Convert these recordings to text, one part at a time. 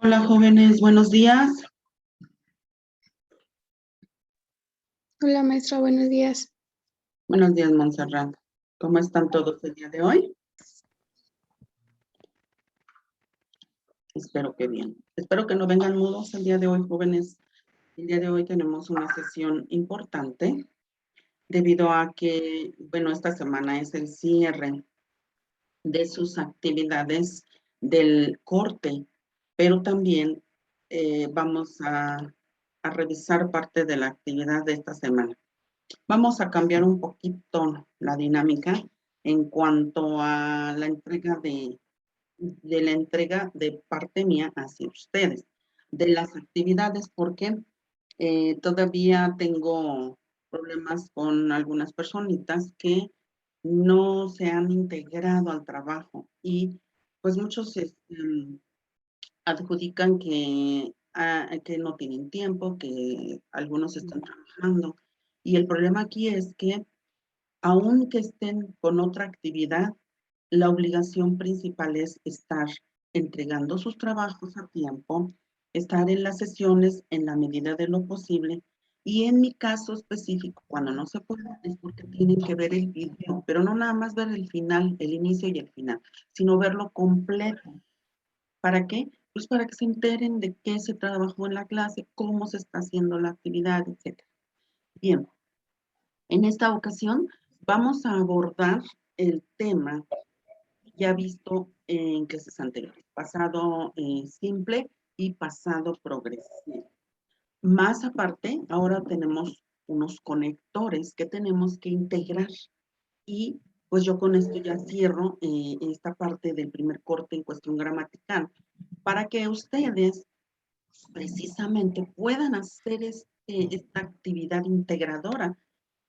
Hola jóvenes, buenos días. Hola maestra, buenos días. Buenos días, Montserrat. ¿Cómo están todos el día de hoy? Espero que bien. Espero que no vengan mudos el día de hoy, jóvenes. El día de hoy tenemos una sesión importante debido a que, bueno, esta semana es el cierre de sus actividades del corte, pero también vamos a revisar parte de la actividad de esta semana. Vamos a cambiar un poquito la dinámica en cuanto a la entrega de parte mía hacia ustedes, de las actividades, porque todavía tengo problemas con algunas personitas que no se han integrado al trabajo y pues muchos adjudican que no tienen tiempo, que algunos están trabajando. Y el problema aquí es que, aunque estén con otra actividad, la obligación principal es estar entregando sus trabajos a tiempo, estar en las sesiones en la medida de lo posible. Y en mi caso específico, cuando no se puede, es porque tienen que ver el video, pero no nada más ver el final, el inicio y el final, sino verlo completo. ¿Para qué? Pues para que se enteren de qué se trabajó en la clase, cómo se está haciendo la actividad, etc. Bien, en esta ocasión vamos a abordar el tema ya visto en clases anteriores, pasado simple y pasado progresivo. Más aparte, ahora tenemos unos conectores que tenemos que integrar y pues yo con esto ya cierro esta parte del primer corte en cuestión gramatical para que ustedes precisamente puedan hacer esta actividad integradora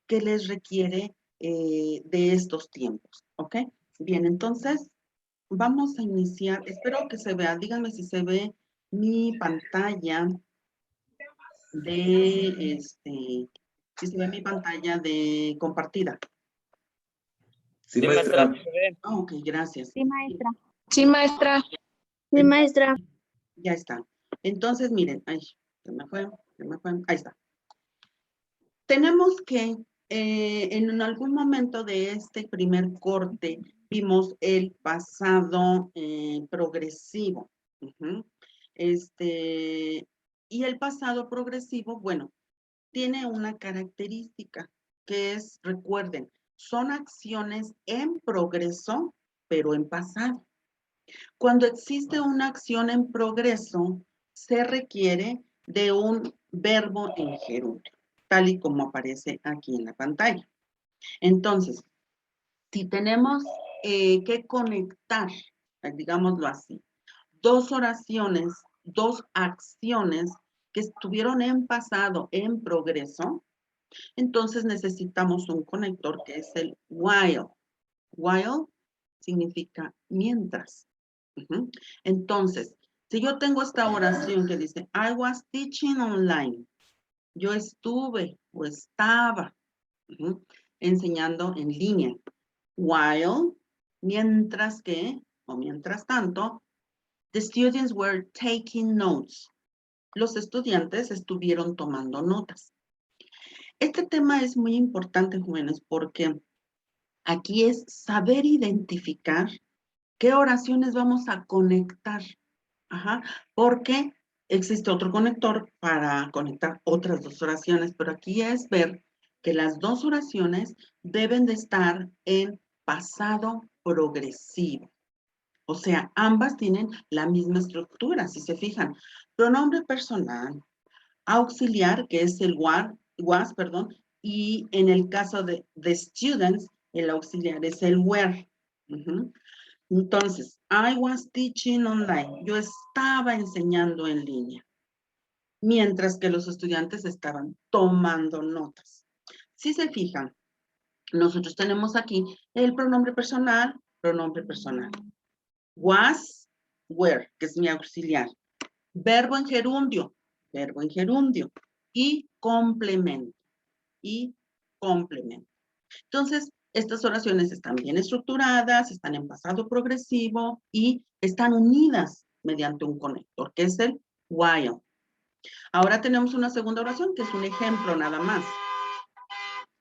que les requiere de estos tiempos, ¿ok? Bien, entonces vamos a iniciar, espero que se vea, díganme si se ve mi pantalla si se ve mi pantalla de compartida. Sí, maestra. Ok, gracias. Sí, maestra. Sí, maestra. Sí, maestra. Ya está. Entonces, miren, ay, se me fue, ahí está. Tenemos que, en algún momento de este primer corte, vimos el pasado progresivo. Y el pasado progresivo, bueno, tiene una característica que es, recuerden, son acciones en progreso, pero en pasado. Cuando existe una acción en progreso, se requiere de un verbo en gerundio, tal y como aparece aquí en la pantalla. Entonces, si tenemos que conectar, digámoslo así, dos oraciones, dos acciones que estuvieron en pasado, en progreso, entonces necesitamos un conector que es el while. While significa mientras. Entonces, si yo tengo esta oración que dice, I was teaching online, yo estuve o estaba enseñando en línea. While, mientras que, o mientras tanto, the students were taking notes. Los estudiantes estuvieron tomando notas. Este tema es muy importante, jóvenes, porque aquí es saber identificar qué oraciones vamos a conectar. Porque existe otro conector para conectar otras dos oraciones, pero aquí es ver que las dos oraciones deben de estar en pasado progresivo. O sea, ambas tienen la misma estructura, si se fijan. Pronombre personal, auxiliar, que es el was, y en el caso de students, el auxiliar es el were. Entonces, I was teaching online. Yo estaba enseñando en línea, mientras que los estudiantes estaban tomando notas. Si se fijan, nosotros tenemos aquí el pronombre personal. Was, were, que es mi auxiliar. Verbo en gerundio. Y complemento. Entonces, estas oraciones están bien estructuradas, están en pasado progresivo y están unidas mediante un conector, que es el while. Ahora tenemos una segunda oración, que es un ejemplo nada más.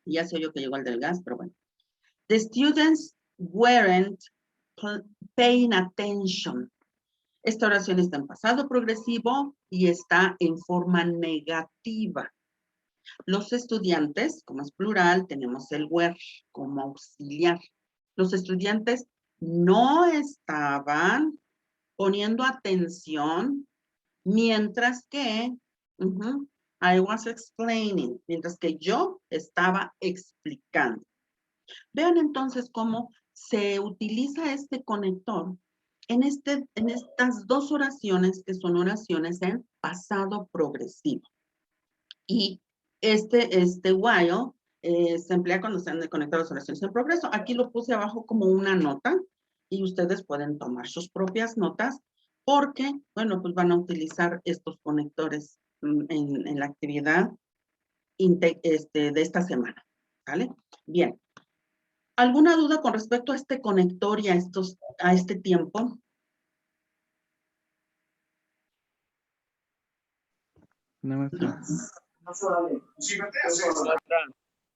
Ya sé yo que llegó el del gas, pero bueno. The students weren't paying attention. Esta oración está en pasado progresivo y está en forma negativa. Los estudiantes, como es plural, tenemos el were como auxiliar. Los estudiantes no estaban poniendo atención mientras que I was explaining, mientras que yo estaba explicando. Vean entonces cómo se utiliza este conector en estas dos oraciones que son oraciones en pasado progresivo. Y este while se emplea cuando se han conectado las oraciones en progreso. Aquí lo puse abajo como una nota y ustedes pueden tomar sus propias notas porque, bueno, pues van a utilizar estos conectores en la actividad de esta semana, ¿vale? Bien. ¿Alguna duda con respecto a este conector y a este tiempo? No, maestra.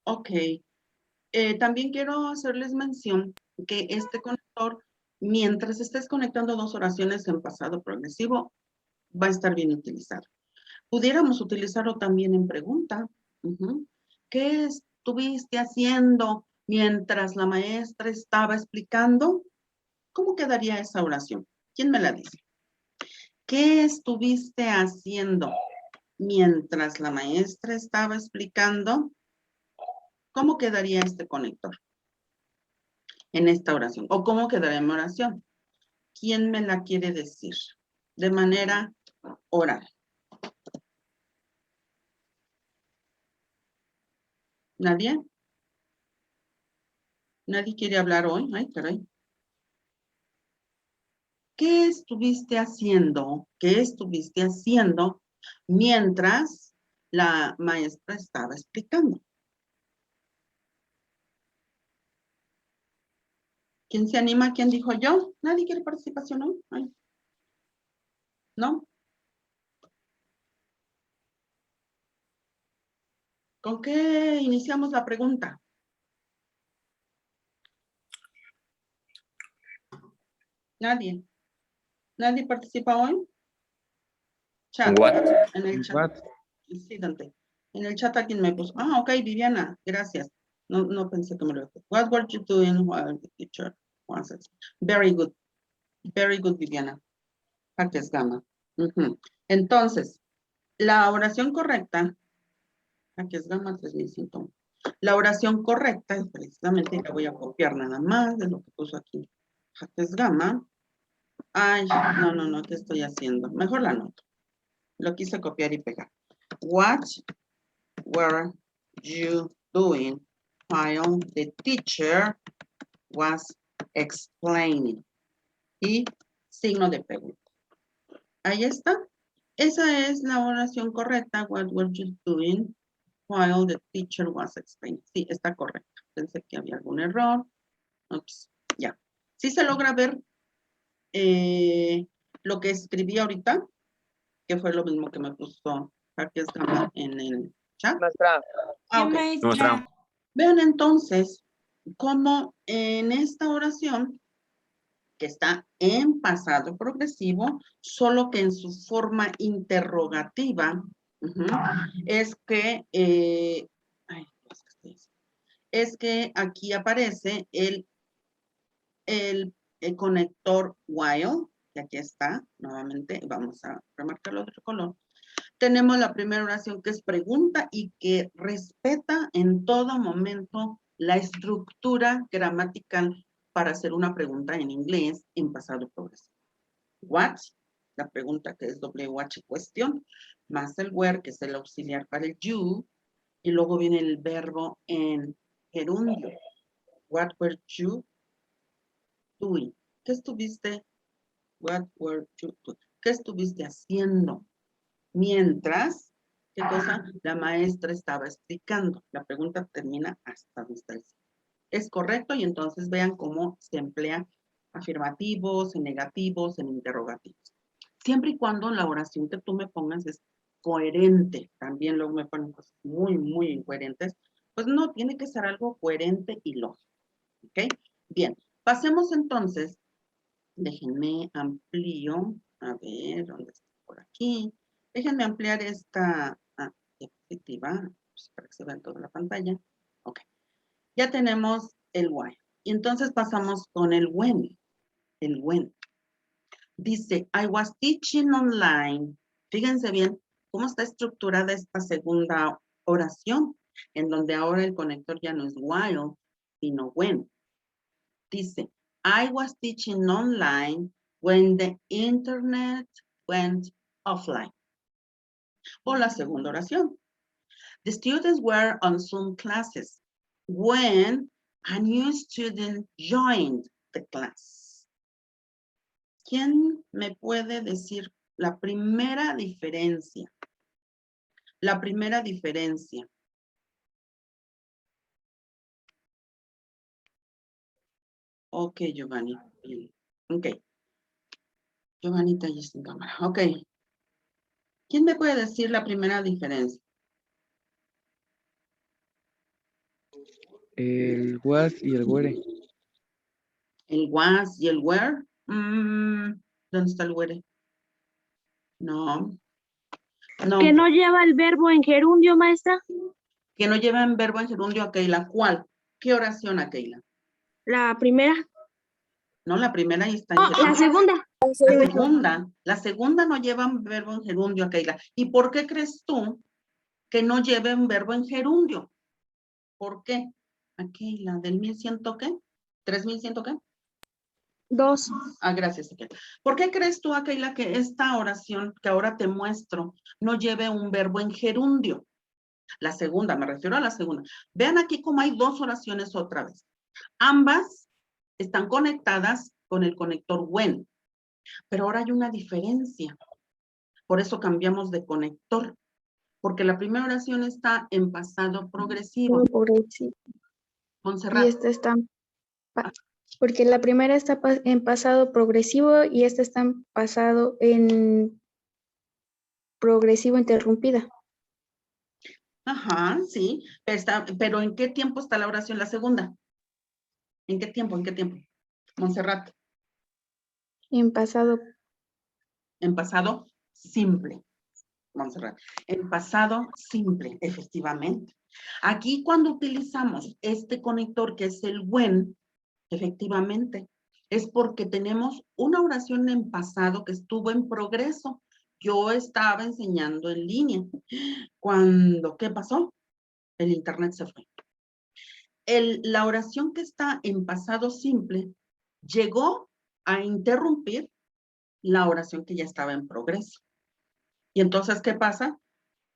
Ok. También quiero hacerles mención que este conector, mientras estés conectando dos oraciones en pasado progresivo, va a estar bien utilizado. Pudiéramos utilizarlo también en pregunta. ¿Qué estuviste haciendo mientras la maestra estaba explicando? ¿Cómo quedaría esa oración? ¿Quién me la dice? ¿Qué estuviste haciendo mientras la maestra estaba explicando? ¿Cómo quedaría este conector en esta oración? ¿O cómo quedaría mi oración? ¿Quién me la quiere decir? De manera oral. ¿Nadie? ¿Nadie quiere hablar hoy? Ay, caray. ¿Qué estuviste haciendo? ¿Qué estuviste haciendo mientras la maestra estaba explicando? ¿Quién se anima? ¿Quién dijo yo? ¿Nadie quiere participación hoy? Ay. ¿No? ¿Con qué iniciamos la pregunta? Nadie. ¿Nadie participa hoy? Chat. What? En el chat. What? Sí, Dante. En el chat alguien me puso. Ah, ok, Viviana. Gracias. No pensé que me lo... What were you doing while the teacher was it? Very good. Very good, Viviana. Jaques Gama. Entonces, la oración correcta, Jaques Gama 3101. La oración correcta es precisamente, la voy a copiar nada más de lo que puso aquí Jaques Gama. Ay, no, ¿qué estoy haciendo? Mejor la anoto. Lo quise copiar y pegar. What were you doing while the teacher was explaining? Y signo de pregunta. Ahí está. Esa es la oración correcta. What were you doing while the teacher was explaining? Sí, está correcta. Pensé que había algún error. Ups, ya. Sí se logra ver lo que escribí ahorita, que fue lo mismo que me puso Jaques Gama en el chat. Maestra. Ah, ok. Maestra. Vean entonces cómo en esta oración, que está en pasado progresivo, solo que en su forma interrogativa, es que aquí aparece el conector while, que aquí está, nuevamente, vamos a remarcarlo de otro color. Tenemos la primera oración que es pregunta y que respeta en todo momento la estructura gramatical para hacer una pregunta en inglés en pasado progresivo. What, la pregunta que es WH cuestión, más el where, que es el auxiliar para el you, y luego viene el verbo en gerundio. What were you doing? ¿Qué estuviste? What were you doing? ¿Qué estuviste haciendo? Mientras, ¿qué cosa? La maestra estaba explicando. La pregunta termina hasta donde está el sí. Es correcto y entonces vean cómo se emplea afirmativos, en negativos, en interrogativos. Siempre y cuando la oración que tú me pongas es coherente. También luego me ponen cosas muy, muy incoherentes. Pues no, tiene que ser algo coherente y lógico. ¿Ok? Bien, pasemos entonces. Déjenme amplío. A ver, ¿dónde está? Por aquí. Déjenme ampliar esta diapositiva pues, para que se vea en toda la pantalla. Ok. Ya tenemos el why. Y entonces pasamos con el when. El when. Dice, I was teaching online. Fíjense bien cómo está estructurada esta segunda oración, en donde ahora el conector ya no es while, sino when. Dice, I was teaching online when the internet went offline. O la segunda oración. The students were on Zoom classes when a new student joined the class. ¿Quién me puede decir la primera diferencia? La primera diferencia. Ok, Giovanni. Ok. Giovanni está allí sin cámara. Ok. ¿Quién me puede decir la primera diferencia? El was y el were. El was y el were. ¿Dónde está el were? No. No. Que no lleva el verbo en gerundio, maestra. Que no llevan verbo en gerundio, Keila. ¿Cuál? ¿Qué oración, Keila? La primera. No, la primera ahí está en No, gerundio. la segunda. La segunda no lleva un verbo en gerundio, Keila. ¿Y por qué crees tú que no lleve un verbo en gerundio? ¿Por qué? Keila, ¿del 1100 qué? ¿3100 qué? 2. Gracias, Keila. ¿Por qué crees tú, Keila, que esta oración que ahora te muestro no lleve un verbo en gerundio? La segunda, me refiero a la segunda. Vean aquí cómo hay dos oraciones otra vez. Ambas están conectadas con el conector when, pero ahora hay una diferencia. Por eso cambiamos de conector, porque la primera oración está en pasado progresivo. Progresivo. Montserrat. Y esta está, porque la primera está en pasado progresivo y esta está en pasado en progresivo interrumpida. Ajá, sí, pero ¿en qué tiempo está la oración la segunda? ¿En qué tiempo? ¿En qué tiempo? Montserrat. En pasado. En pasado simple. Montserrat. En pasado simple, efectivamente. Aquí cuando utilizamos este conector que es el when, efectivamente, es porque tenemos una oración en pasado que estuvo en progreso. Yo estaba enseñando en línea. ¿Qué pasó? El internet se fue. La oración que está en pasado simple llegó a interrumpir la oración que ya estaba en progreso. Y entonces, ¿qué pasa?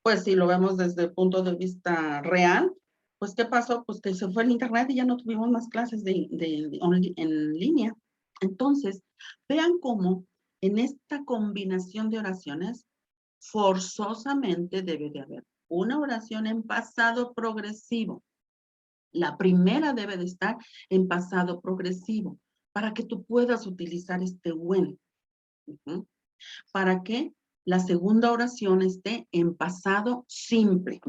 Pues si lo vemos desde el punto de vista real, pues ¿qué pasó? Pues que se fue el internet y ya no tuvimos más clases en línea. Entonces, vean cómo en esta combinación de oraciones, forzosamente debe de haber una oración en pasado progresivo. La primera debe de estar en pasado progresivo para que tú puedas utilizar este when. Para que la segunda oración esté en pasado simple.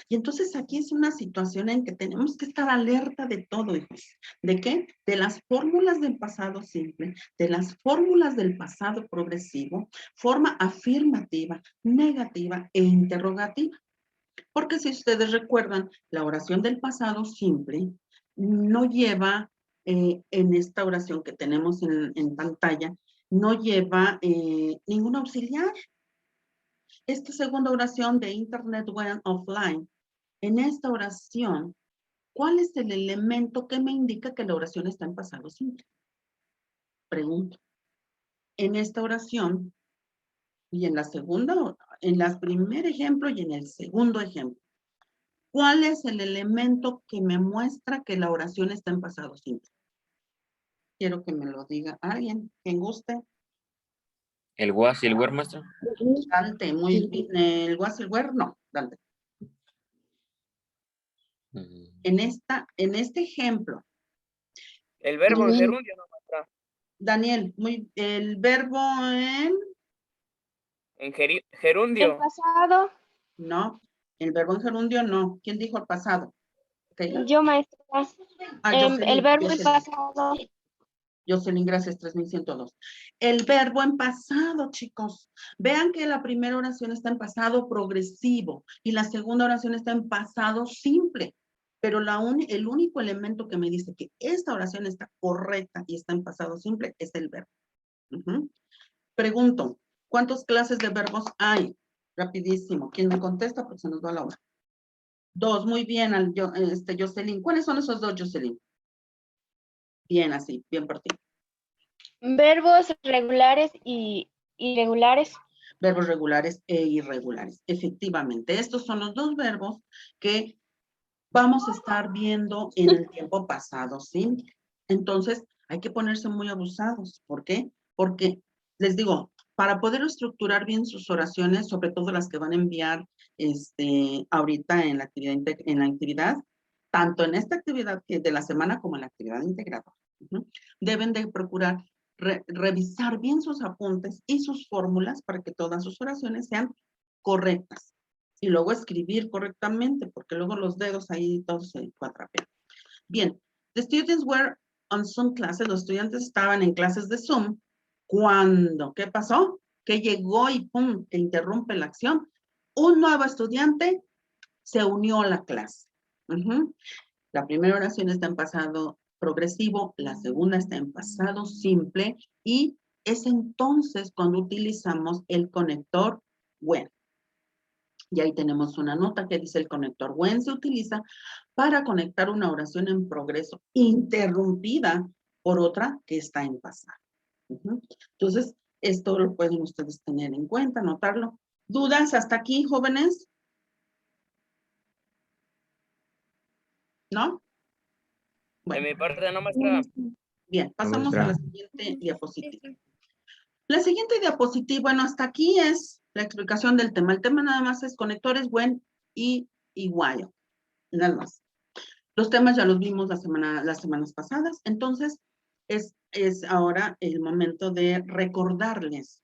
Y entonces aquí es una situación en que tenemos que estar alerta de todo, hijos. ¿De qué? De las fórmulas del pasado simple, de las fórmulas del pasado progresivo, forma afirmativa, negativa e interrogativa. Porque si ustedes recuerdan, la oración del pasado simple no lleva, en esta oración que tenemos en pantalla, no lleva ningún auxiliar. Esta segunda oración de Internet went offline, en esta oración, ¿cuál es el elemento que me indica que la oración está en pasado simple? Pregunto. En esta oración, y en la segunda, en el primer ejemplo y en el segundo ejemplo, ¿cuál es el elemento que me muestra que la oración está en pasado simple? Quiero que me lo diga alguien, quien guste. ¿El was y el were, maestra? Dante, muy bien. ¿El was y el were? No, Dante. En este ejemplo. El verbo en Bien. gerundio, no, maestra. Daniel, el verbo en El Gerundio. pasado. No, el verbo en gerundio no. ¿Quién dijo el pasado? Keila. Yo, maestra. El Jocelyn, verbo en Jocelyn. pasado. Jocelyn, gracias, 3102. El verbo en pasado, chicos. Vean que la primera oración está en pasado progresivo y la segunda oración está en pasado simple. Pero el único elemento que me dice que esta oración está correcta y está en pasado simple es el verbo. Pregunto, ¿cuántas clases de verbos hay? Rapidísimo. ¿Quién me contesta? Porque se nos va la hora. 2, muy bien, Jocelyn. ¿Cuáles son esos 2, Jocelyn? Bien, así, bien por ti. Verbos regulares y irregulares. Verbos regulares e irregulares. Efectivamente, estos son los 2 verbos que vamos a estar viendo en el tiempo pasado simple. Entonces, hay que ponerse muy abusados. ¿Por qué? Porque, les digo, para poder estructurar bien sus oraciones, sobre todo las que van a enviar ahorita en la actividad, tanto en esta actividad de la semana como en la actividad integrada, deben de procurar revisar bien sus apuntes y sus fórmulas para que todas sus oraciones sean correctas. Y luego escribir correctamente, porque luego los dedos ahí todos se cuatrapean. Bien, the students were on Zoom classes, los estudiantes estaban en clases de Zoom, cuando, ¿qué pasó? Que llegó y pum, que interrumpe la acción. Un nuevo estudiante se unió a la clase. La primera oración está en pasado progresivo, la segunda está en pasado simple y es entonces cuando utilizamos el conector when. Y ahí tenemos una nota que dice el conector when se utiliza para conectar una oración en progreso interrumpida por otra que está en pasado. Entonces, esto lo pueden ustedes tener en cuenta, anotarlo. ¿Dudas hasta aquí, jóvenes? ¿No? Bueno. De mi parte no, maestra. Bien, pasamos a la siguiente diapositiva. La siguiente diapositiva, bueno, hasta aquí es la explicación del tema. El tema nada más es conectores when y while. Nada más. Los temas ya los vimos las semanas pasadas, entonces es ahora el momento de recordarles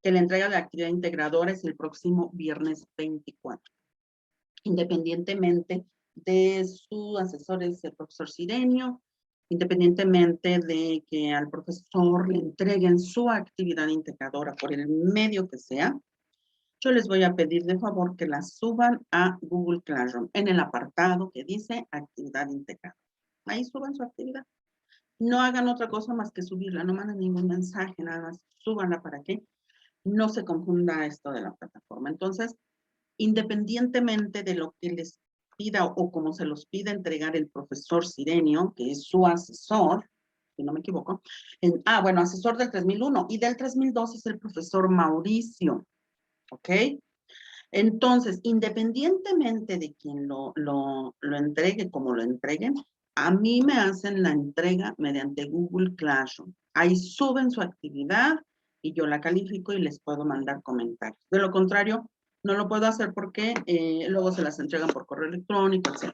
que la entrega de la actividad integradora es el próximo viernes 24. Independientemente de su asesor, es el profesor Sirenio, independientemente de que al profesor le entreguen su actividad integradora por el medio que sea, yo les voy a pedir de favor que la suban a Google Classroom en el apartado que dice actividad integrada. Ahí suban su actividad. No hagan otra cosa más que subirla, no manden ningún mensaje, nada más súbanla para que no se confunda esto de la plataforma. Entonces, independientemente de lo que les pida o como se los pida entregar el profesor Sirenio, que es su asesor, si no me equivoco, bueno, asesor del 3001 y del 3002 es el profesor Mauricio. ¿Ok? Entonces, independientemente de quien lo entregue, como lo entreguen, a mí me hacen la entrega mediante Google Classroom. Ahí suben su actividad y yo la califico y les puedo mandar comentarios. De lo contrario, no lo puedo hacer porque luego se las entregan por correo electrónico, etc.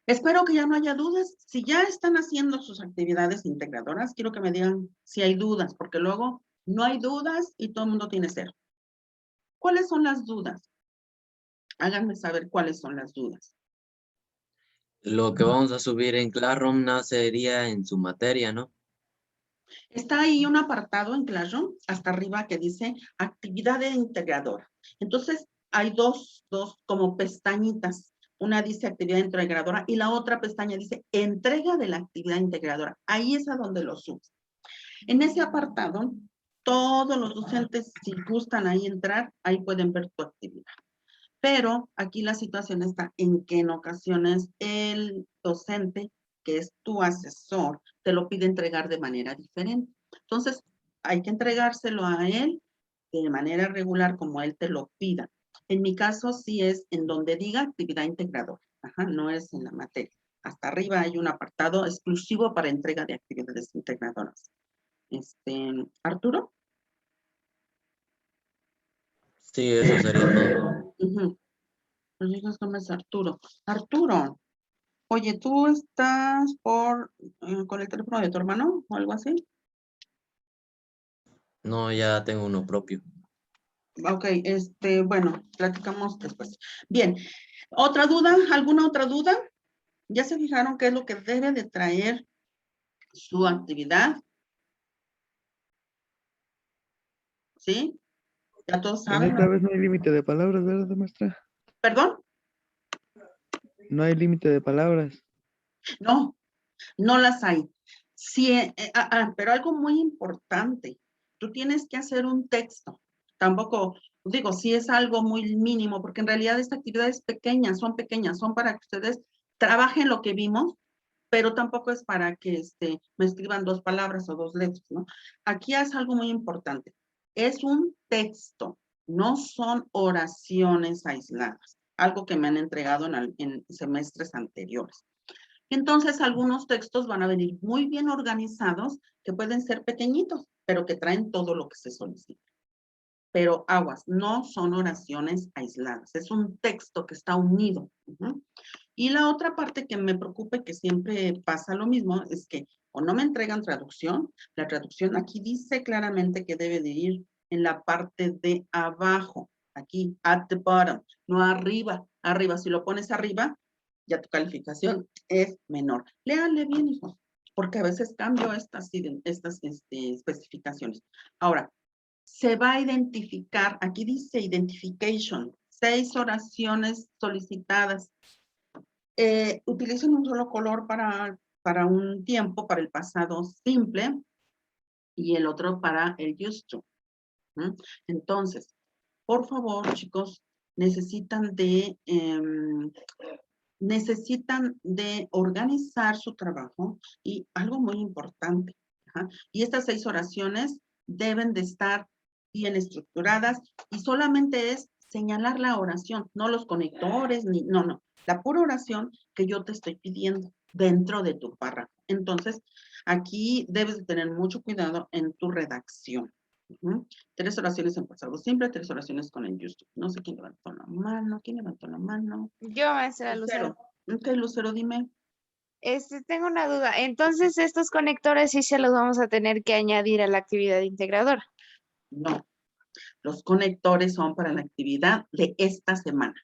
Espero que ya no haya dudas. Si ya están haciendo sus actividades integradoras, quiero que me digan si hay dudas, porque luego no hay dudas y todo el mundo tiene 0. ¿Cuáles son las dudas? Háganme saber cuáles son las dudas. Lo que vamos a subir en Classroom no sería en su materia, ¿no? Está ahí un apartado en Classroom, hasta arriba, que dice actividad integradora. Entonces, hay dos como pestañitas. Una dice actividad integradora y la otra pestaña dice entrega de la actividad integradora. Ahí es a donde lo subes. En ese apartado, todos los docentes, si gustan ahí entrar, ahí pueden ver tu actividad. Pero aquí la situación está en que en ocasiones el docente, que es tu asesor, te lo pide entregar de manera diferente. Entonces, hay que entregárselo a él de manera regular como él te lo pida. En mi caso, sí es en donde diga actividad integradora. No es en la materia. Hasta arriba hay un apartado exclusivo para entrega de actividades integradoras. ¿Arturo? Sí, eso sería todo. Los hijos, ¿cómo es Arturo? Arturo, oye, ¿tú estás con el teléfono de tu hermano o algo así? No, ya tengo uno propio. Ok, bueno, platicamos después. Bien, ¿otra duda? ¿Alguna otra duda? ¿Ya se fijaron qué es lo que debe de traer su actividad? ¿Sí? Ya todos En saben. esta vez no hay límite de palabras, ¿verdad, maestra? ¿Perdón? No hay límite de palabras. No, no las hay. Sí, pero algo muy importante, tú tienes que hacer un texto. Tampoco, digo, si es algo muy mínimo, porque en realidad esta actividad es pequeña, son para que ustedes trabajen lo que vimos, pero tampoco es para que me escriban 2 palabras o 2 letras, ¿no? Aquí es algo muy importante. Es un texto, no son oraciones aisladas, algo que me han entregado en semestres anteriores. Entonces, algunos textos van a venir muy bien organizados, que pueden ser pequeñitos, pero que traen todo lo que se solicita. Pero aguas, no son oraciones aisladas, es un texto que está unido. Y la otra parte que me preocupa y que siempre pasa lo mismo es que o no me entregan traducción, la traducción aquí dice claramente que debe de ir en la parte de abajo, aquí, at the bottom, no arriba. Arriba, si lo pones arriba, ya tu calificación es menor. Léanle bien, hijos, porque a veces cambio estas especificaciones. Ahora, se va a identificar, aquí dice identification, 6 oraciones solicitadas. Utilicen un solo color para un tiempo, para el pasado simple, y el otro para el used to. Entonces, por favor, chicos, necesitan de organizar su trabajo y algo muy importante. Y estas 6 oraciones deben de estar bien estructuradas y solamente es señalar la oración, no los conectores, no. La pura oración que yo te estoy pidiendo dentro de tu párrafo. Entonces, aquí debes de tener mucho cuidado en tu redacción. 3 oraciones en pasado simple, 3 oraciones con el used to. No sé quién levantó la mano. ¿Quién levantó la mano? Yo, maestra Lucero. Ok, Lucero, dime. Tengo una duda. Entonces, estos conectores sí se los vamos a tener que añadir a la actividad integradora. No, los conectores son para la actividad de esta semana.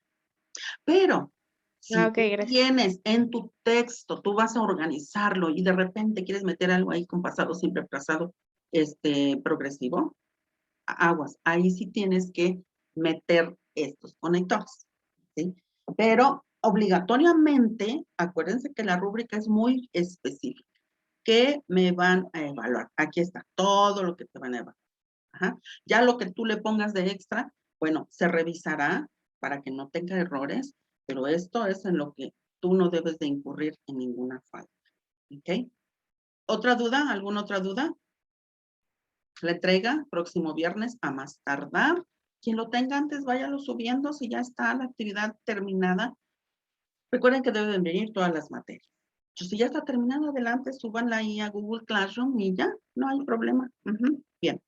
Pero si Ok, tú gracias. tienes en tu texto, tú vas a organizarlo y de repente quieres meter algo ahí con pasado simple, pasado progresivo, aguas, ahí sí tienes que meter estos conectores, ¿sí? Pero obligatoriamente, acuérdense que la rúbrica es muy específica. ¿Qué me van a evaluar? Aquí está, todo lo que te van a evaluar. Ya lo que tú le pongas de extra, bueno, se revisará para que no tenga errores, pero esto es en lo que tú no debes de incurrir en ninguna falta. ¿Ok? ¿Otra duda? ¿Alguna otra duda? La entrega próximo viernes a más tardar. Quien lo tenga antes, váyalo subiendo si ya está la actividad terminada. Recuerden que deben venir todas las materias. Entonces, si ya está terminada, adelante, súbanla ahí a Google Classroom y ya, no hay problema. Bien.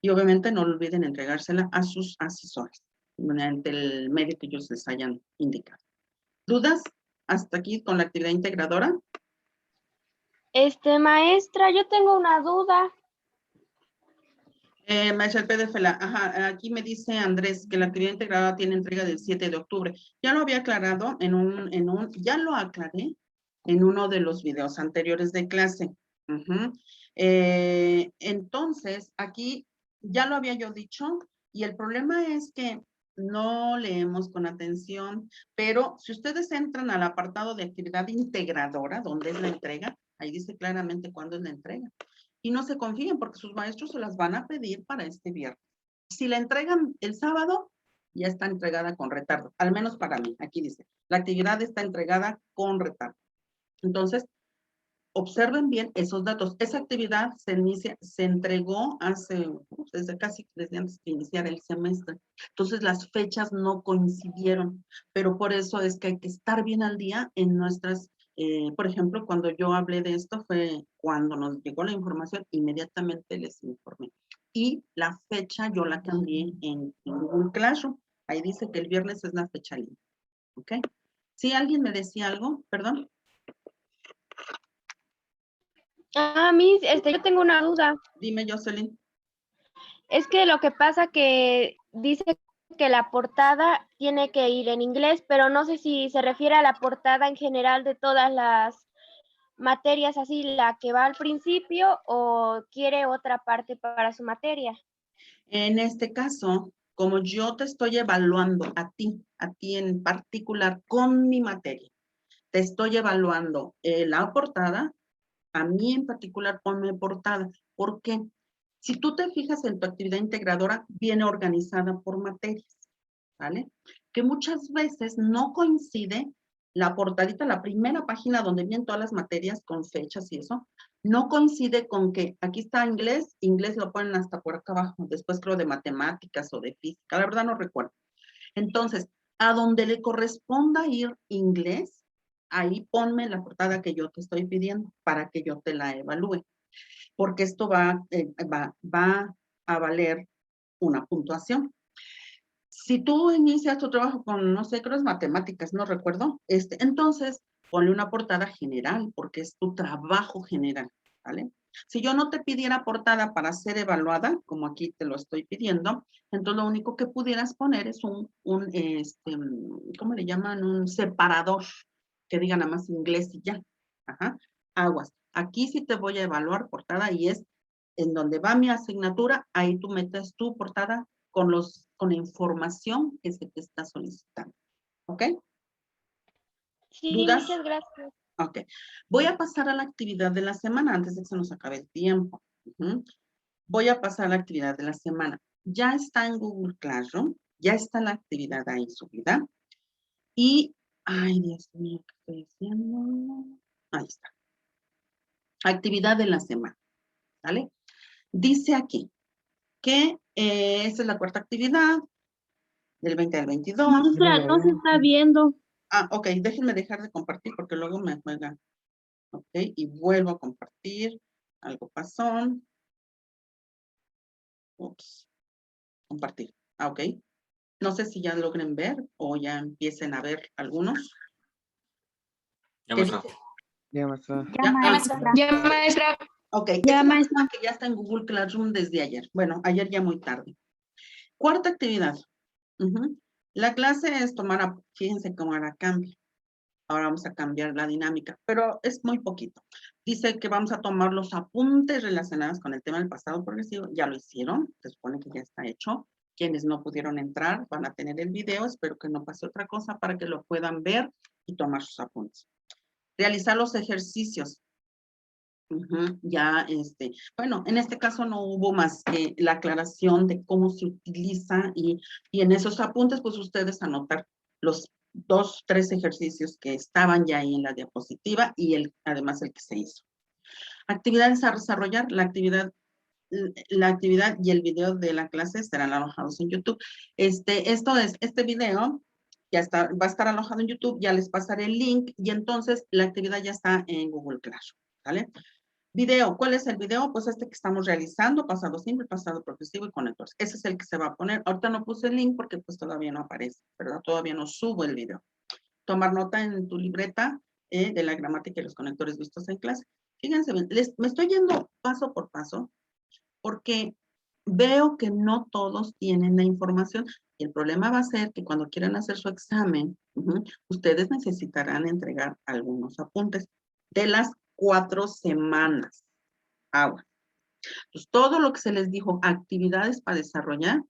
Y obviamente no olviden entregársela a sus asesores, mediante el medio que ellos les hayan indicado. ¿Dudas hasta aquí con la actividad integradora? Maestra, yo tengo una duda. Maestra, el PDF, aquí me dice Andrés que la actividad integrada tiene entrega del 7 de octubre. Ya lo había aclarado ya lo aclaré en uno de los videos anteriores de clase. Entonces, aquí ya lo había yo dicho y el problema es que no leemos con atención, pero si ustedes entran al apartado de actividad integradora, donde es la entrega, ahí dice claramente cuándo es la entrega. Y no se confíen porque sus maestros se las van a pedir para este viernes. Si la entregan el sábado, ya está entregada con retardo, al menos para mí. Aquí dice, la actividad está entregada con retardo. Entonces, observen bien esos datos. Esa actividad se entregó desde antes de iniciar el semestre. Entonces, las fechas no coincidieron, pero por eso es que hay que estar bien al día en nuestras, por ejemplo, cuando yo hablé de esto fue cuando nos llegó la información, inmediatamente les informé. Y la fecha yo la cambié en Google Classroom. Ahí dice que el viernes es la fecha libre. ¿Ok? ¿Sí alguien me decía algo? Perdón. Yo tengo una duda. Dime, Jocelyn. Es que lo que pasa que dice que la portada tiene que ir en inglés, pero no sé si se refiere a la portada en general de todas las materias, así la que va al principio, o quiere otra parte para su materia. En este caso, como yo te estoy evaluando a ti en particular con mi materia, te estoy evaluando la portada, a mí en particular ponme portada. ¿Por qué? Si tú te fijas en tu actividad integradora, viene organizada por materias, ¿vale? Que muchas veces no coincide la portadita, la primera página donde vienen todas las materias con fechas y eso, no coincide con que aquí está inglés, inglés lo ponen hasta por acá abajo, después creo de matemáticas o de física, la verdad no recuerdo. Entonces, a donde le corresponda ir inglés, ahí ponme la portada que yo te estoy pidiendo para que yo te la evalúe, porque esto va a valer una puntuación. Si tú inicias tu trabajo con, no sé, creo es matemáticas, no recuerdo, entonces ponle una portada general, porque es tu trabajo general, ¿vale? Si yo no te pidiera portada para ser evaluada, como aquí te lo estoy pidiendo, entonces lo único que pudieras poner es ¿cómo le llaman? Un separador, que diga nada más inglés y ya. Ajá, aguas. Aquí sí te voy a evaluar portada y es en donde va mi asignatura, ahí tú metes tu portada con la información que se te está solicitando. ¿Ok? Sí, ¿Dudas? muchas gracias. Ok. Voy a pasar a la actividad de la semana antes de que se nos acabe el tiempo. Voy a pasar a la actividad de la semana. Ya está en Google Classroom, ya está la actividad ahí subida. Y, ay, Dios mío, ¿qué estoy haciendo? Ahí está. Actividad de la semana, ¿vale? Dice aquí que esta es la cuarta actividad del 20 al 22. Maestra, no se está viendo. Ah, ok, déjenme dejar de compartir porque luego me juega. Ok, y vuelvo a compartir. Algo pasó. Ups, compartir. Ah, ok. No sé si ya logren ver o ya empiecen a ver algunos. Ya, ¿Qué maestra. dice? Ya, maestra. Ya, Ya, maestra. ok, Ya, esta es la maestra. misma que ya está en Google Classroom desde ayer. Bueno, ayer ya muy tarde. Cuarta actividad. La clase es tomar, fíjense cómo ahora cambia. Ahora vamos a cambiar la dinámica, pero es muy poquito. Dice que vamos a tomar los apuntes relacionados con el tema del pasado progresivo. Ya lo hicieron, se supone que ya está hecho. Quienes no pudieron entrar van a tener el video. Espero que no pase otra cosa para que lo puedan ver y tomar sus apuntes. Realizar los ejercicios. Ya, bueno, en este caso no hubo más que la aclaración de cómo se utiliza y en esos apuntes, pues ustedes anotar los 2, 3 ejercicios que estaban ya ahí en la diapositiva y además el que se hizo. Actividades a desarrollar, la actividad y el video de la clase estarán alojados en YouTube. Este video va a estar alojado en YouTube, ya les pasaré el link y entonces la actividad ya está en Google Classroom, ¿vale? Video, ¿cuál es el video? Pues este que estamos realizando, pasado simple, pasado progresivo y conectores. Ese es el que se va a poner. Ahorita no puse el link porque pues todavía no aparece, ¿verdad? Todavía no subo el video. Tomar nota en tu libreta de la gramática y los conectores vistos en clase. Fíjense bien, me estoy yendo paso por paso porque veo que no todos tienen la información y el problema va a ser que cuando quieran hacer su examen, ustedes necesitarán entregar algunos apuntes de las 4 semanas. Agua. Pues todo lo que se les dijo, actividades para desarrollar,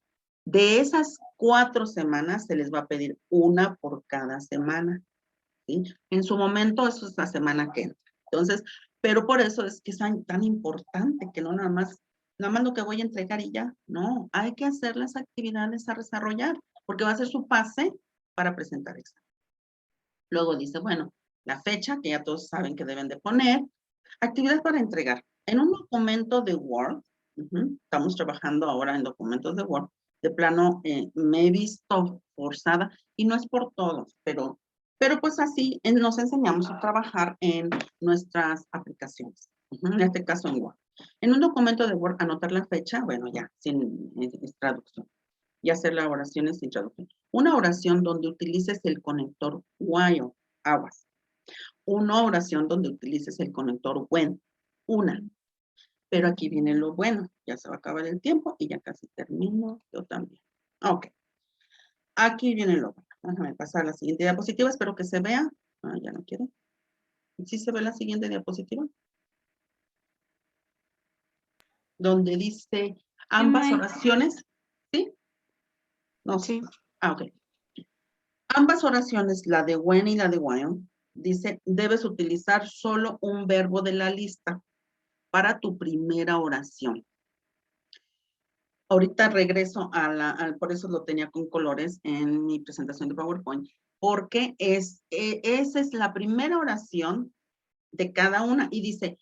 de esas 4 semanas se les va a pedir una por cada semana. ¿Sí? En su momento, eso es la semana que entra. Entonces, pero por eso es que es tan importante que no nada más lo que voy a entregar y ya. No, hay que hacer las actividades a desarrollar, porque va a ser su pase para presentar examen. Luego dice, bueno, la fecha, que ya todos saben que deben de poner. Actividad para entregar. En un documento de Word, estamos trabajando ahora en documentos de Word, de plano me he visto forzada, y no es por todos, pero pues así nos enseñamos a trabajar en nuestras aplicaciones, en este caso en Word. En un documento de Word, anotar la fecha, bueno, ya, sin traducción, y hacer las oraciones sin traducción. Una oración donde utilices el conector while, aguas. Una oración donde utilices el conector when, una. Pero aquí viene lo bueno, ya se va a acabar el tiempo y ya casi termino yo también. Ok. Aquí viene lo bueno. Déjame pasar a la siguiente diapositiva. Espero que se vea. Ah, ya no quiero. ¿Sí se ve la siguiente diapositiva? Donde dice ambas May. oraciones. ¿Sí? No. Sí. Ah, ok. Ambas oraciones, la de when y la de while, dice, debes utilizar solo un verbo de la lista para tu primera oración. Ahorita regreso por eso lo tenía con colores en mi presentación de PowerPoint, porque esa es la primera oración de cada una y dice,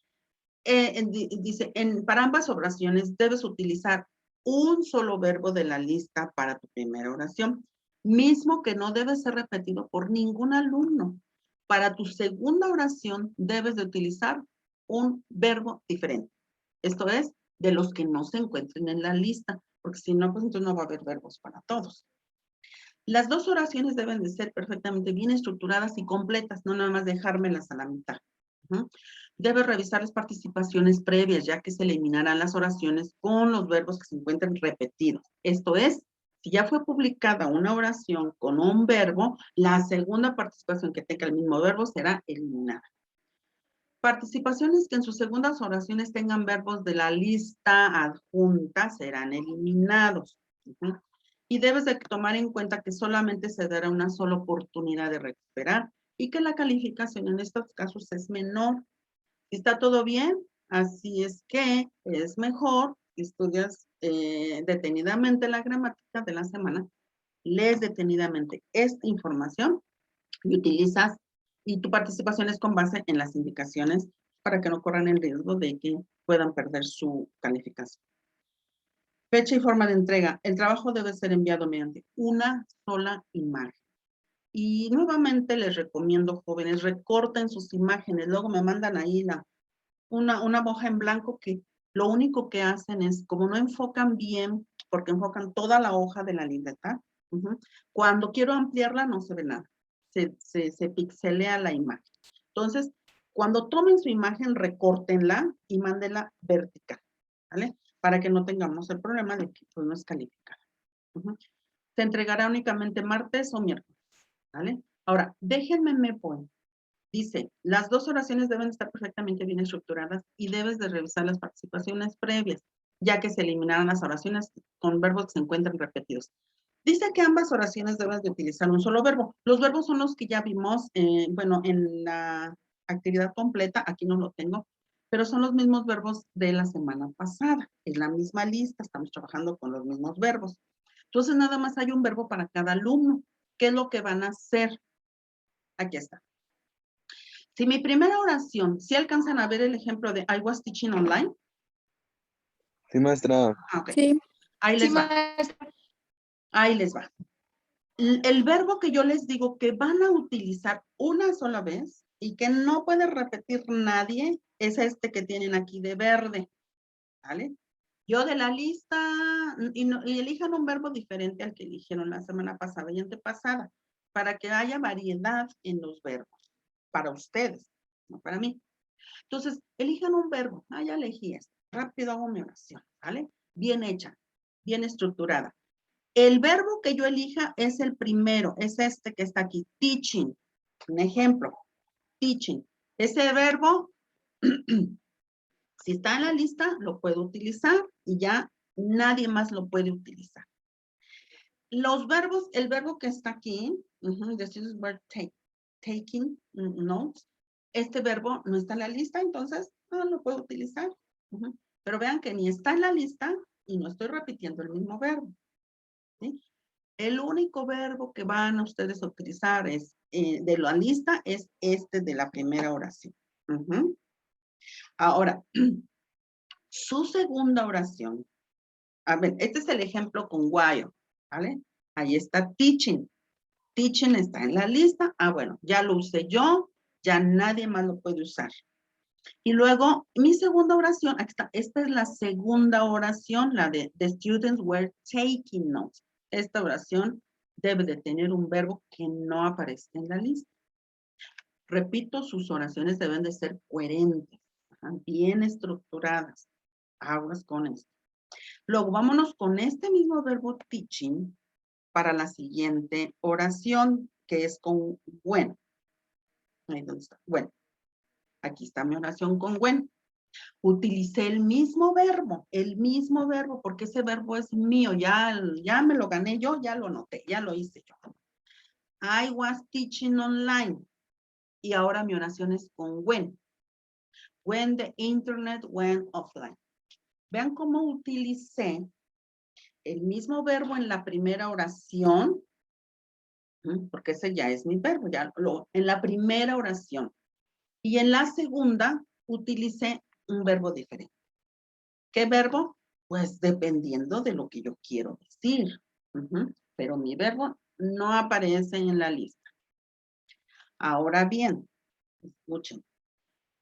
para ambas oraciones debes utilizar un solo verbo de la lista para tu primera oración, mismo que no debe ser repetido por ningún alumno. Para tu segunda oración debes de utilizar un verbo diferente. Esto es, de los que no se encuentren en la lista, porque si no, pues entonces no va a haber verbos para todos. Las dos oraciones deben de ser perfectamente bien estructuradas y completas, no nada más dejármelas a la mitad. Debes revisar las participaciones previas, ya que se eliminarán las oraciones con los verbos que se encuentren repetidos. Esto es, si ya fue publicada una oración con un verbo, la segunda participación que tenga el mismo verbo será eliminada. Participaciones que en sus segundas oraciones tengan verbos de la lista adjunta serán eliminados. Y debes de tomar en cuenta que solamente se dará una sola oportunidad de recuperar y que la calificación en estos casos es menor. Si está todo bien, así es que es mejor que estudias detenidamente la gramática de la semana, lees detenidamente esta información y utilizas, y tu participación es con base en las indicaciones para que no corran el riesgo de que puedan perder su calificación. Fecha y forma de entrega. El trabajo debe ser enviado mediante una sola imagen. Y nuevamente les recomiendo, jóvenes, recorten sus imágenes. Luego me mandan ahí una hoja en blanco que lo único que hacen es, como no enfocan bien, porque enfocan toda la hoja de la libreta, cuando quiero ampliarla no se ve nada. Se pixelea la imagen. Entonces, cuando tomen su imagen, recórtenla y mándenla vertical, ¿vale? Para que no tengamos el problema de que pues, no es calificada. Se entregará únicamente martes o miércoles, ¿vale? Ahora, déjenme me pongo. Dice, las dos oraciones deben estar perfectamente bien estructuradas y debes de revisar las participaciones previas, ya que se eliminarán las oraciones con verbos que se encuentran repetidos. Dice que ambas oraciones deben de utilizar un solo verbo. Los verbos son los que ya vimos, bueno, en la actividad completa, aquí no lo tengo, pero son los mismos verbos de la semana pasada. Es la misma lista, estamos trabajando con los mismos verbos. Entonces, nada más hay un verbo para cada alumno. ¿Qué es lo que van a hacer? Aquí está. Si mi primera oración, ¿sí alcanzan a ver el ejemplo de I was teaching online? Sí, maestra. Ok. Sí. Ahí Sí, les va. maestra. Ahí les va. El verbo que yo les digo que van a utilizar una sola vez y que no puede repetir nadie es este que tienen aquí de verde. ¿Vale? Yo de la lista, y elijan un verbo diferente al que eligieron la semana pasada y antepasada, para que haya variedad en los verbos, para ustedes, no para mí. Entonces, elijan un verbo. Ah, ya elegí este. Rápido hago mi oración, ¿vale? Bien hecha, bien estructurada. El verbo que yo elija es el primero, es este que está aquí, teaching. Un ejemplo, teaching. Ese verbo, si está en la lista, lo puedo utilizar y ya nadie más lo puede utilizar. Los verbos, el verbo que está aquí, this is verb taking notes, este verbo no está en la lista, entonces no lo puedo utilizar. Pero vean que ni está en la lista y no estoy repitiendo el mismo verbo. ¿Sí? El único verbo que van a ustedes a utilizar es, de la lista es este de la primera oración. Ahora, su segunda oración. A ver, este es el ejemplo con while, ¿vale? Ahí está teaching. Teaching está en la lista. Ah, bueno, ya lo usé yo, ya nadie más lo puede usar. Y luego, mi segunda oración, aquí está, esta es la segunda oración, la de the students were taking notes. Esta oración debe de tener un verbo que no aparece en la lista. Repito, sus oraciones deben de ser coherentes, bien estructuradas. Aguas con esto. Luego, vámonos con este mismo verbo teaching, para la siguiente oración, que es con when. Ahí donde está. Bueno, aquí está mi oración con when. Utilicé el mismo verbo, porque ese verbo es mío, ya me lo gané yo, ya lo noté, ya lo hice yo. I was teaching online. Y ahora mi oración es con when. When the internet went offline. Vean cómo utilicé el mismo verbo en la primera oración, porque ese ya es mi verbo, en la primera oración. Y en la segunda utilicé un verbo diferente. ¿Qué verbo? Pues dependiendo de lo que yo quiero decir. Pero mi verbo no aparece en la lista. Ahora bien, escuchen.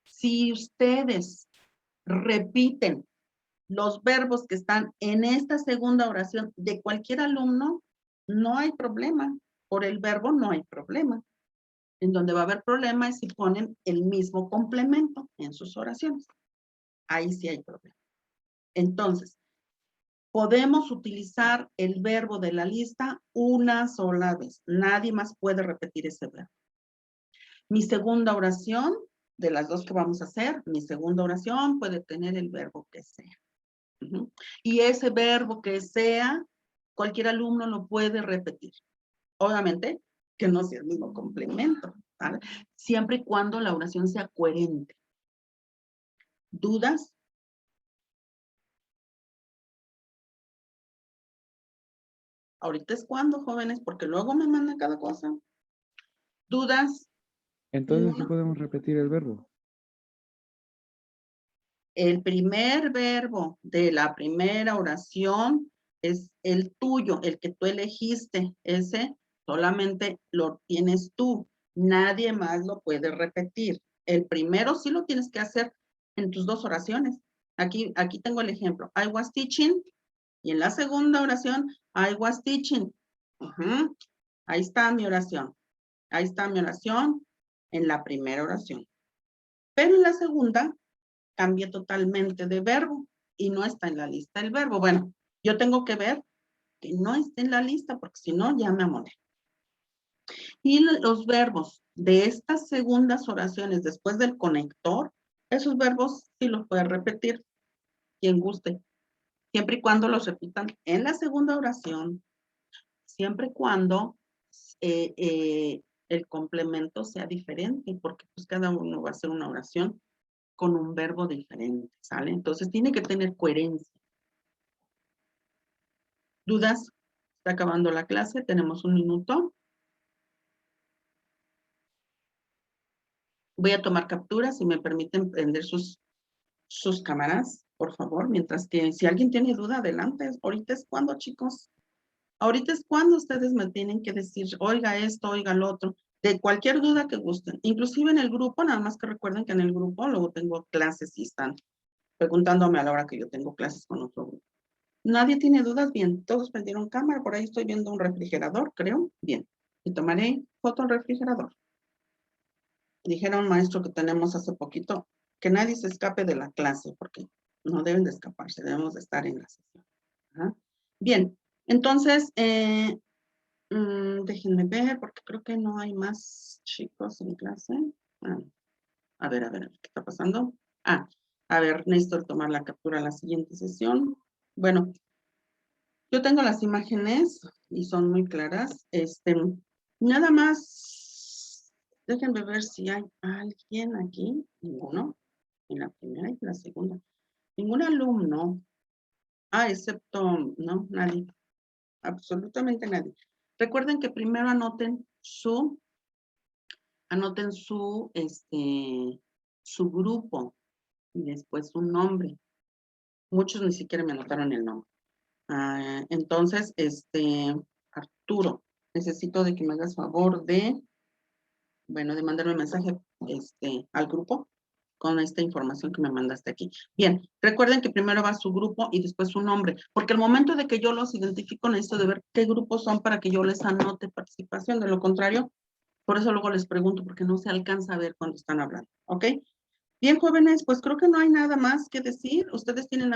Si ustedes repiten los verbos que están en esta segunda oración de cualquier alumno, no hay problema. Por el verbo no hay problema. En donde va a haber problema es si ponen el mismo complemento en sus oraciones. Ahí sí hay problema. Entonces, podemos utilizar el verbo de la lista una sola vez. Nadie más puede repetir ese verbo. Mi segunda oración, de las dos que vamos a hacer, mi segunda oración puede tener el verbo que sea. Y ese verbo que sea, cualquier alumno lo puede repetir. Obviamente que no sea el mismo complemento, ¿vale? Siempre y cuando la oración sea coherente. ¿Dudas? Ahorita es cuando, jóvenes, porque luego me mandan cada cosa. ¿Dudas? Entonces sí podemos repetir el verbo. El primer verbo de la primera oración es el tuyo, el que tú elegiste. Ese solamente lo tienes tú. Nadie más lo puede repetir. El primero sí lo tienes que hacer en tus dos oraciones. Aquí tengo el ejemplo. I was teaching. Y en la segunda oración, I was teaching. Ahí está mi oración. Ahí está mi oración en la primera oración. Pero en la segunda, cambia totalmente de verbo y no está en la lista el verbo. Bueno, yo tengo que ver que no esté en la lista porque si no, ya me amolé. Y los verbos de estas segundas oraciones después del conector, esos verbos sí los puede repetir quien guste. Siempre y cuando los repitan en la segunda oración, siempre y cuando el complemento sea diferente, porque pues cada uno va a hacer una oración con un verbo diferente, ¿sale? Entonces tiene que tener coherencia. ¿Dudas? Está acabando la clase, tenemos un minuto. Voy a tomar capturas, si me permiten prender sus cámaras, por favor, mientras que si alguien tiene duda, adelante. Ahorita es cuando, chicos. Ahorita es cuando ustedes me tienen que decir, oiga esto, oiga lo otro, de cualquier duda que gusten. Inclusive en el grupo, nada más que recuerden que en el grupo luego tengo clases y están preguntándome a la hora que yo tengo clases con otro grupo. ¿Nadie tiene dudas? Bien, todos prendieron cámara, por ahí estoy viendo un refrigerador, creo. Bien, y tomaré foto al refrigerador. Dijeron maestro que tenemos hace poquito, que nadie se escape de la clase, porque no deben de escaparse, debemos de estar en la sesión. Bien, entonces, déjenme ver, porque creo que no hay más chicos en clase. A ver, ¿qué está pasando? A ver, necesito tomar la captura a la siguiente sesión. Bueno, yo tengo las imágenes y son muy claras. Nada más, déjenme ver si hay alguien aquí. Ninguno. En la primera y en la segunda. Ningún alumno. Excepto, no, nadie. Absolutamente nadie. Recuerden que primero anoten su grupo y después su nombre. Muchos ni siquiera me anotaron el nombre. Entonces, Arturo, necesito de que me hagas favor de mandarme un mensaje al grupo con esta información que me mandaste aquí. Bien, recuerden que primero va su grupo y después su nombre, porque al momento de que yo los identifico necesito de ver qué grupos son para que yo les anote participación, de lo contrario, por eso luego les pregunto, porque no se alcanza a ver cuando están hablando, ¿ok? Bien, jóvenes, pues creo que no hay nada más que decir. Ustedes tienen